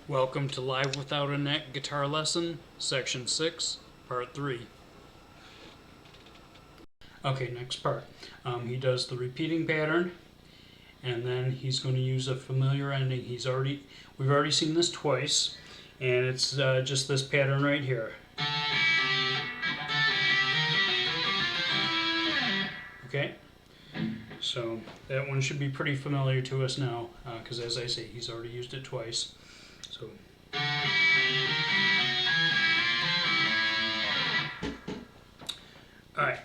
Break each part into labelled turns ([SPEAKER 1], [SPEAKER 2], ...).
[SPEAKER 1] Welcome to Live Without a Neck Guitar Lesson, Section 6, Part 3. Okay, next part. He does the repeating pattern, and then he's going to use a familiar ending. We've already seen this twice, and it's just this pattern right here. Okay, so that one should be pretty familiar to us now, because as I say, he's already used it twice. So. All right.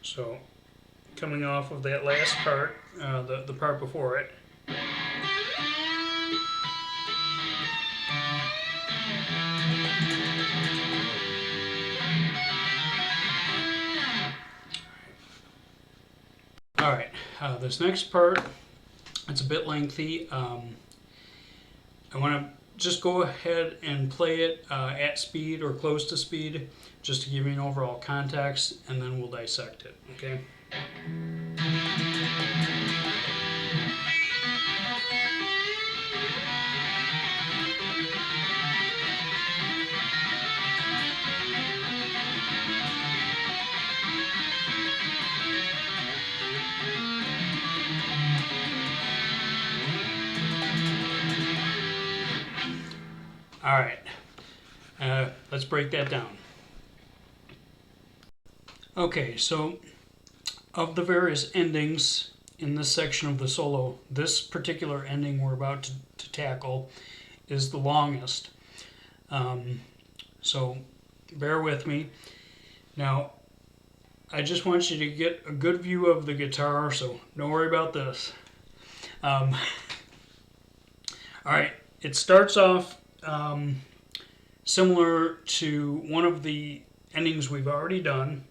[SPEAKER 1] So, coming off of that last part, the part before it. All right, this next part, it's a bit lengthy. I want to just go ahead and play it at speed or close to speed, just to give you an overall context, and then we'll dissect it, okay? All right, let's break that down. Okay, so of the various endings in this section of the solo, this particular ending we're about to tackle is the longest. So bear with me. Now, I just want you to get a good view of the guitar, so don't worry about this. All right, it starts off similar to one of the endings we've already done.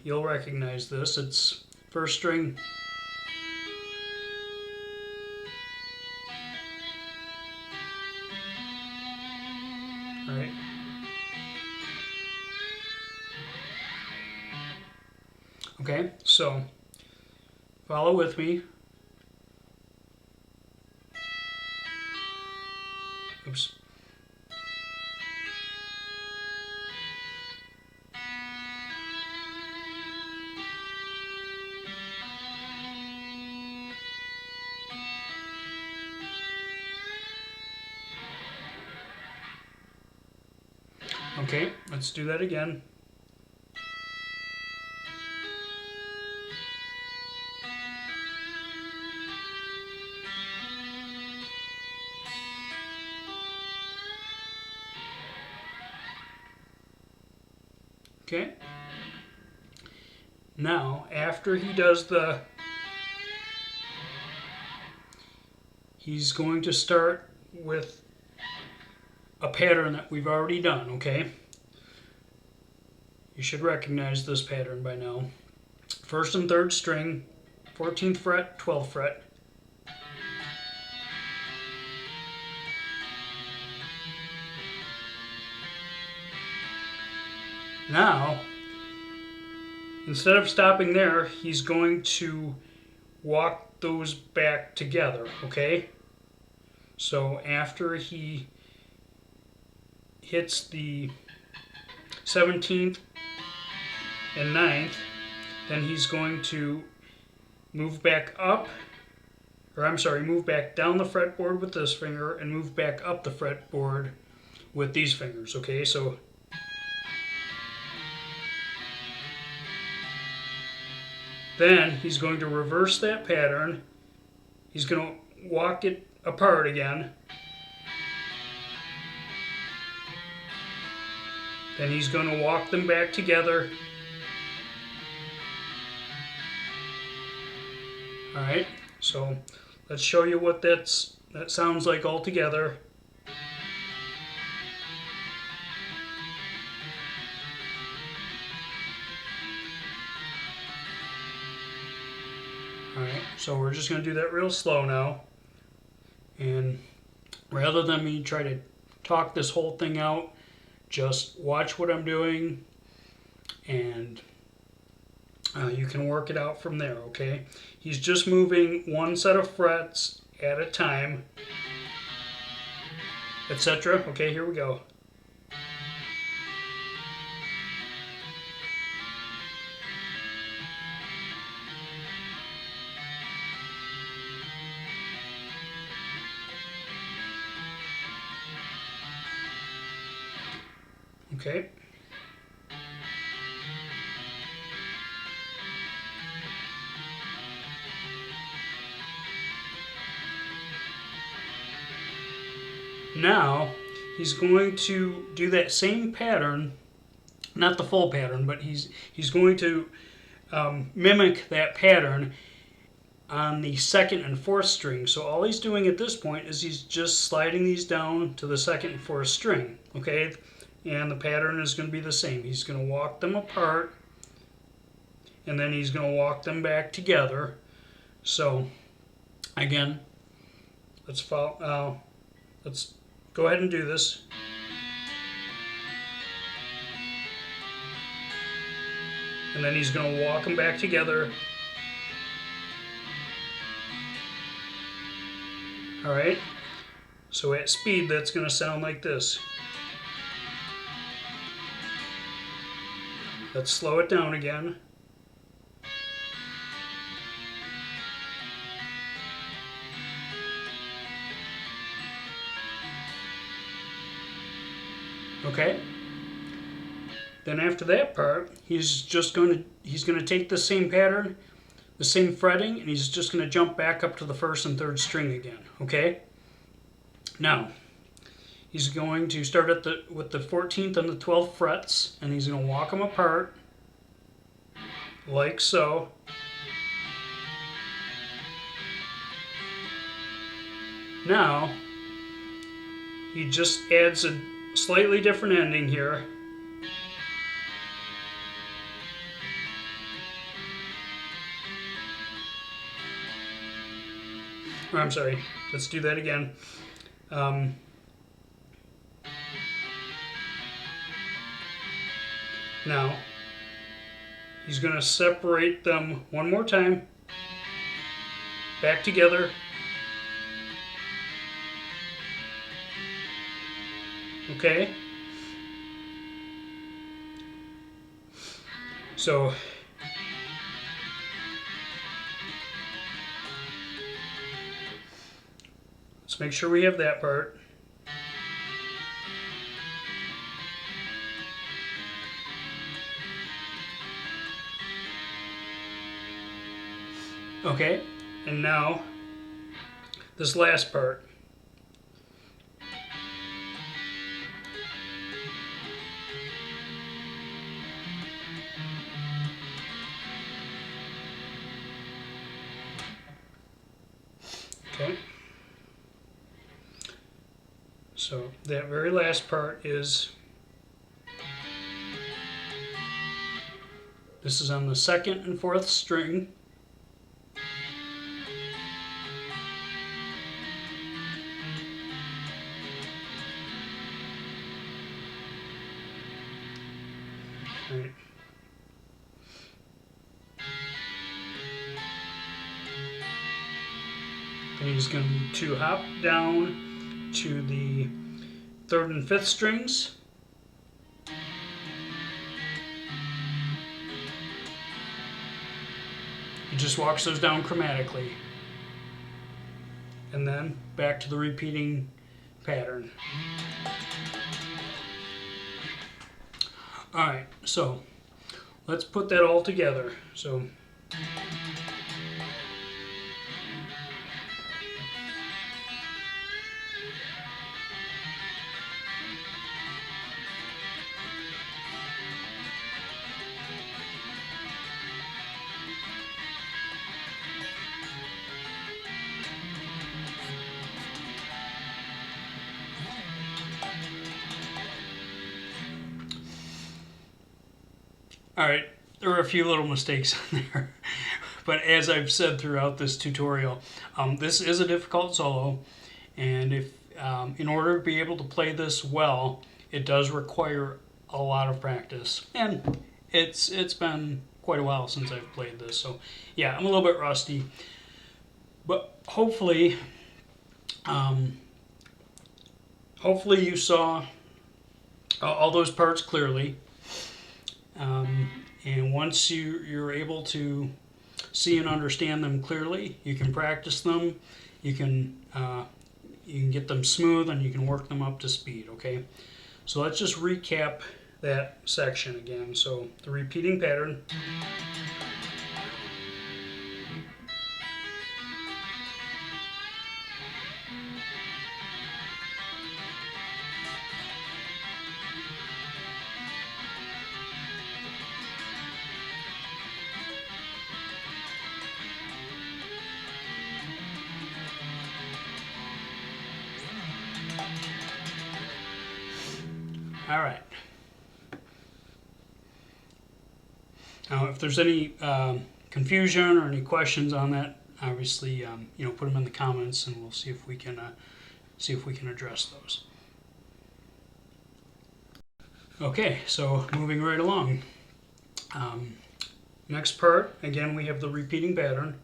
[SPEAKER 1] You'll recognize this. It's first string. All right. Okay, so follow with me. Oops. Okay, let's do that again. Okay. Now, after he does he's going to start with a pattern that we've already done, okay? You should recognize this pattern by now. First and third string, 14th fret, 12th fret. Now, instead of stopping there, he's going to walk those back together, okay? So after he hits the 17th and 9th, then he's going to move back up, move back down the fretboard with this finger and move back up the fretboard with these fingers, okay? So then he's going to reverse that pattern. He's going to walk it apart again. Then he's going to walk them back together. All right, so let's show you what that sounds like all together. All right, so we're just going to do that real slow now. And rather than me try to talk this whole thing out, just watch what I'm doing and You can work it out from there, okay? He's just moving one set of frets at a time, etc. Okay, here we go. Okay. Now, he's going to do that same pattern, not the full pattern, but he's going to mimic that pattern on the second and fourth string. So all he's doing at this point is he's just sliding these down to the second and fourth string, okay? And the pattern is going to be the same. He's going to walk them apart, and then he's going to walk them back together. So, again, let's follow. Let's go ahead and do this. And then he's going to walk them back together. All right. So at speed, that's going to sound like this. Let's slow it down again. Okay. Then after that part, he's going to take the same pattern, the same fretting, and he's just going to jump back up to the first and third string again. Okay. Now, he's going to start with the 14th and the 12th frets, and he's going to walk them apart like so. Now, he just adds a slightly different ending here. Oh, I'm sorry, let's do that again. Now, he's going to separate them one more time, back together. Okay? So, let's make sure we have that part. Okay, and now this last part. Okay. So that very last part is, this is on the second and fourth string. Right. And he's going to hop down to the third and fifth strings. He just walks those down chromatically. And then back to the repeating pattern. Alright, so let's put that all together. So alright, there were a few little mistakes on there, but as I've said throughout this tutorial, this is a difficult solo, and if in order to be able to play this well, it does require a lot of practice, and it's been quite a while since I've played this, so yeah, I'm a little bit rusty. But hopefully, hopefully you saw all those parts clearly. And once you're able to see and understand them clearly, you can practice them. You can get them smooth, and you can work them up to speed. Okay, so let's just recap that section again. So the repeating pattern. All right. Now, if there's any confusion or any questions on that, obviously, put them in the comments, and we'll see if we can address those. Okay, so moving right along. Next part, again, we have the repeating pattern.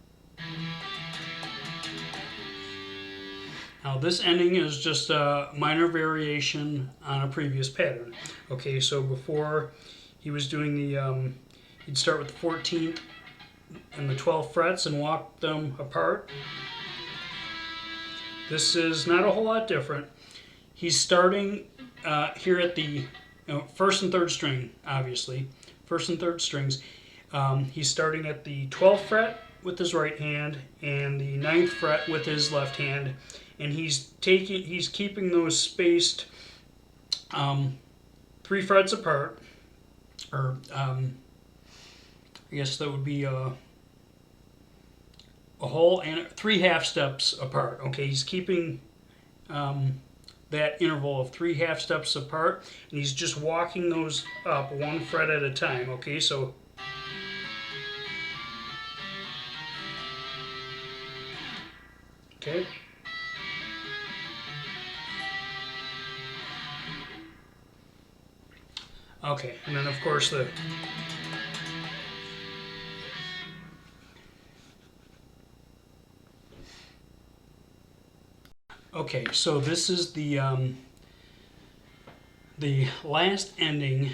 [SPEAKER 1] Now this ending is just a minor variation on a previous pattern. Okay, so before he was doing the, he'd start with the 14th and the 12th frets and walk them apart. This is not a whole lot different. He's starting here at the first and third string, obviously. First and third strings. He's starting at the 12th fret with his right hand and the 9th fret with his left hand. And he's keeping those spaced 3 frets apart, or I guess that would be a whole and 3 half steps apart. Okay, he's keeping that interval of 3 half steps apart, and he's just walking those up 1 fret at a time. Okay, so okay. Okay, and then of course the okay, so this is the last ending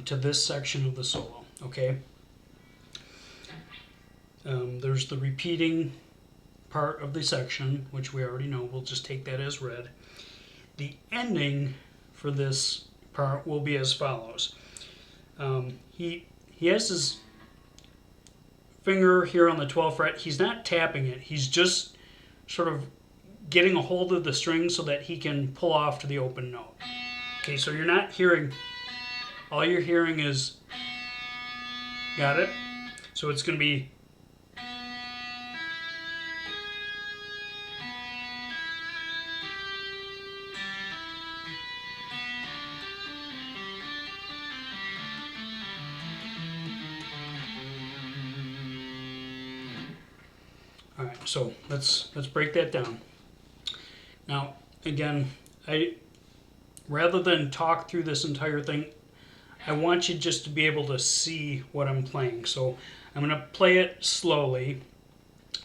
[SPEAKER 1] to this section of the solo. Okay, there's the repeating part of the section, which we already know. We'll just take that as read. The ending for this part will be as follows. He has his finger here on the 12th fret. He's not tapping it. He's just sort of getting a hold of the string so that he can pull off to the open note. Okay, so you're not hearing, all you're hearing is, got it? So it's going to be all right, so let's break that down. Now, again, rather than talk through this entire thing, I want you just to be able to see what I'm playing. So I'm going to play it slowly,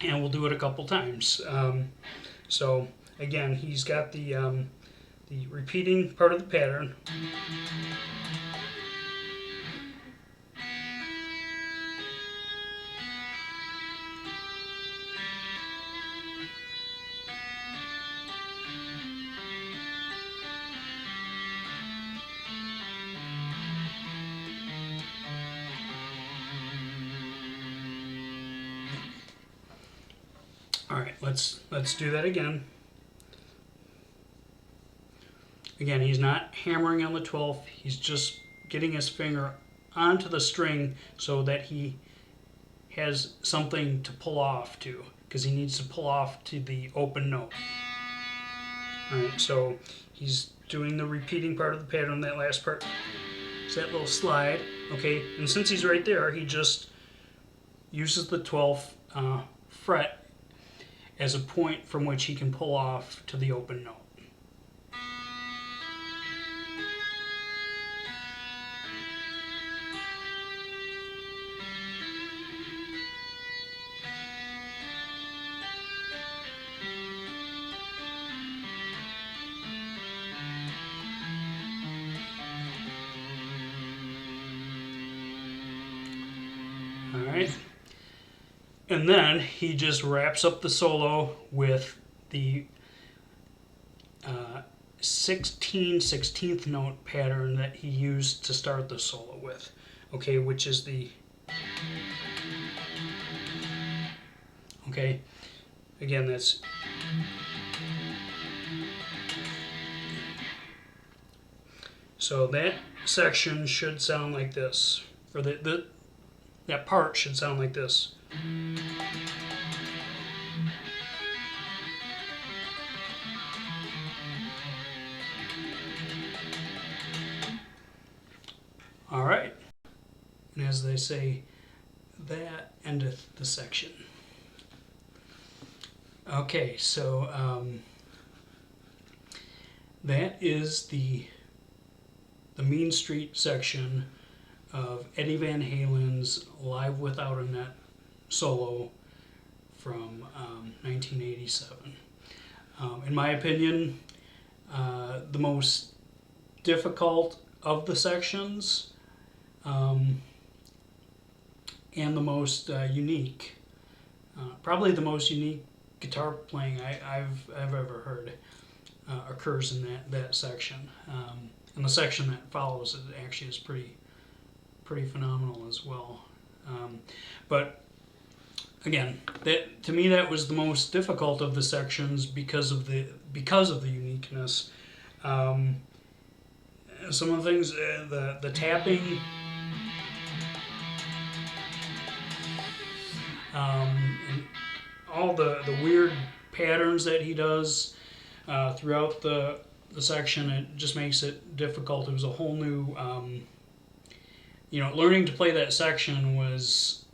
[SPEAKER 1] and we'll do it a couple times. So again, he's got the repeating part of the pattern. All right, let's do that again. Again, he's not hammering on the 12th. He's just getting his finger onto the string so that he has something to pull off to, because he needs to pull off to the open note. All right, so he's doing the repeating part of the pattern. That last part is that little slide. Okay, and since he's right there, he just uses the 12th fret as a point from which he can pull off to the open note. All right. And then he just wraps up the solo with the 16/16th note pattern that he used to start the solo with. Okay, which is the... Okay, again, that's... So that section should sound like this. Or that part should sound like this. All right. And as they say, that endeth the section. Okay, so that is the Mean Street section of Eddie Van Halen's Live Without a Net solo from 1987. In my opinion, the most difficult of the sections, and the most unique. Probably the most unique guitar playing I've ever heard occurs in that section. And the section that follows it actually is pretty phenomenal as well. But again, to me that was the most difficult of the sections because of the uniqueness. Some of the things, the tapping, and all the weird patterns that he does throughout the section, it just makes it difficult. It was a whole new, learning to play that section was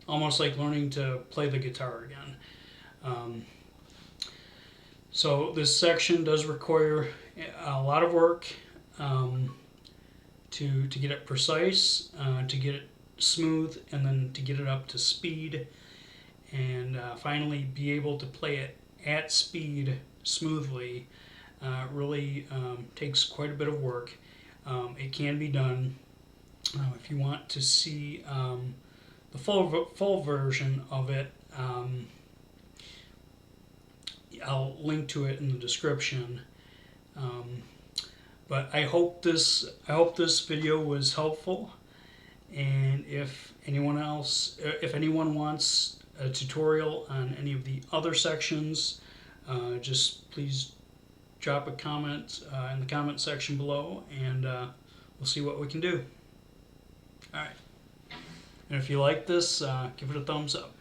[SPEAKER 1] almost like learning to play the guitar again. So this section does require a lot of work to get it precise, to get it smooth, and then to get it up to speed, and finally be able to play it at speed smoothly. Really takes quite a bit of work. It can be done. If you want to see the full version of it, I'll link to it in the description. But I hope this video was helpful. And if anyone wants a tutorial on any of the other sections, just please drop a comment in the comment section below, and we'll see what we can do. Alright. And if you like this, give it a thumbs up.